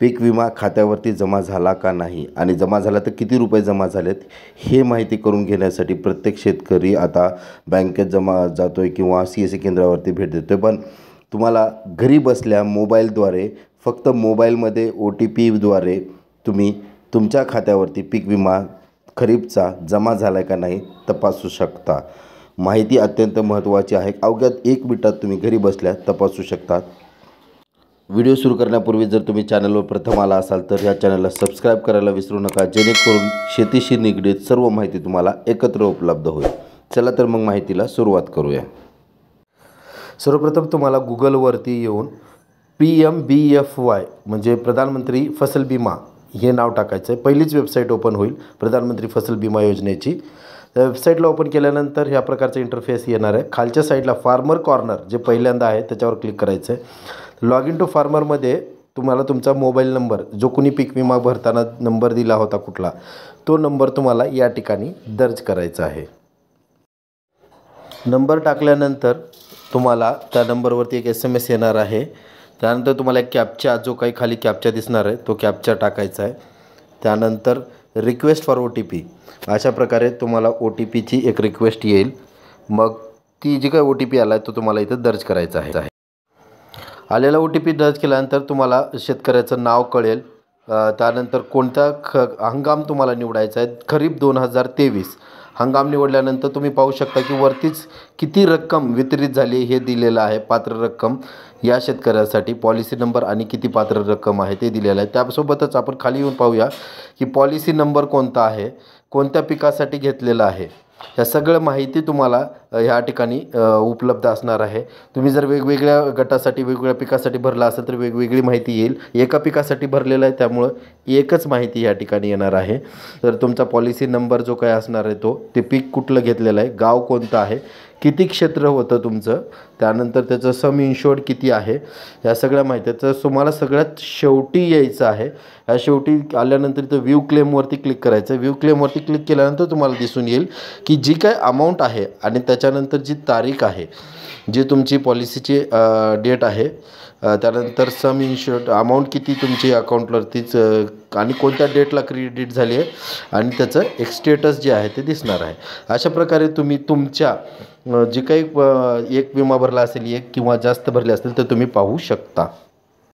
पीक विमा खात्यावरती जमा झाला का नाही आणि जमा झाला तर किती रुपये जमा झालेत हे माहिती करून घेण्यासाठी प्रत्येक शेतकरी आता बँकेत जमा जातो आहे किंवा CSC केंद्रावरती भेट देतो आहे। पण तुम्हाला घरी बसल्या मोबाईलद्वारे फक्त मोबाईलमध्ये OTPद्वारे तुम्ही तुमच्या खात्यावरती पीक विमा खरीपचा जमा झाला आहे का नाही तपासू शकता। माहिती अत्यंत महत्त्वाची आहे। अवघ्या 1 मिनिटात तुम्ही घरी बसल्या तपासू शकता। व्हिडिओ सुरू करण्यापूर्वी जर तुम्ही चॅनलवर प्रथम आला असाल तर या चॅनलला सबस्क्राईब करायला विसरू नका, जेणेकरून शेतीशी निगडीत सर्व माहिती तुम्हाला एकत्र उपलब्ध होईल। चला तर मग माहितीला सुरुवात करूया। सर्वप्रथम तुम्हाला गुगलवरती येऊन PMBFY म्हणजे प्रधानमंत्री फसल बिमा हे नाव टाकायचं आहे। पहिलीच वेबसाईट ओपन होईल प्रधानमंत्री फसल बिमा योजनेची। त्या वेबसाईटला ओपन केल्यानंतर ह्या प्रकारचा इंटरफेस येणार आहे। खालच्या साईडला फार्मर कॉर्नर जे पहिल्यांदा आहे त्याच्यावर क्लिक करायचं आहे। लॉग इन टू फार्मरमध्ये तुम्हाला तुमचा मोबाईल नंबर जो कुणी पीक विमा भरताना नंबर दिला होता कुठला तो नंबर तुम्हाला या ठिकाणी दर्ज करायचा आहे। नंबर टाकल्यानंतर तुम्हाला त्या नंबरवरती एक SMS येणार आहे। त्यानंतर तुम्हाला एक कॅप्चा जो काही खाली कॅप्चा दिसणार आहे तो कॅप्चा टाकायचा आहे। त्यानंतर रिक्वेस्ट फॉर OTP अशा प्रकारे तुम्हाला OTPची एक रिक्वेस्ट येईल। मग ती जी काही OTP आला आहे तो तुम्हाला इथं दर्ज करायचा आहे। आलेला OTP दर्ज केल्यानंतर तुम्हाला शेतकऱ्याचं नाव कळेल। त्यानंतर कोणता हंगाम तुम्हाला निवडायचा आहे, खरीप 2023 हंगाम निवडल्यानंतर तुम्ही पाहू शकता की वरतीच किती रक्कम वितरित झाली हे दिलेलं आहे। पात्र रक्कम या शेतकऱ्यासाठी पॉलिसी नंबर आणि किती पात्र रक्कम आहे ते दिलेलं आहे। त्यासोबतच आपण खाली येऊन पाहूया की पॉलिसी नंबर कोणता आहे, कोणत्या पिकासाठी घेतलेला आहे, या सगळं माहिती तुम्हाला ह्या ठिकाणी उपलब्ध असणार आहे। तुम्ही जर वेगवेगळ्या गटासाठी वेगवेगळ्या पिकासाठी भरला असेल तर वेगवेगळी माहिती येईल। एका पिकासाठी भरलेलं आहे त्यामुळं एकच माहिती या ठिकाणी येणार आहे। तर तुमचा पॉलिसी नंबर जो काय असणार आहे तो ते पीक कुठलं घेतलेलं आहे, गाव कोणतं आहे, किती क्षेत्र होतं तुमचं, त्यानंतर त्याचं सम इन्शुर्ड किती आहे, या सगळ्या माहिती तर तुम्हाला सगळ्यात शेवटी यायचं आहे। या शेवटी आल्यानंतर इथं व्ह्यू क्लेमवरती क्लिक करायचं। व्ह्यू क्लेमवरती क्लिक केल्यानंतर तुम्हाला दिसून येईल की जी काय अमाऊंट आहे आणि त्याच्यानंतर जी तारीख आहे, जी तुमची पॉलिसीची डेट आहे, त्यानंतर सम इन्शुर्ड अमाऊंट किती तुमची अकाउंटवरतीच आणि कोणत्या डेटला क्रेडिट झाली आहे आणि त्याचं एक स्टेटस जे आहे ते दिसणार आहे। अशा प्रकारे तुम्ही तुमच्या जे काही एक विमा भरला असेल, एक किंवा जास्त भरले असतील तर तुम्ही पाहू शकता।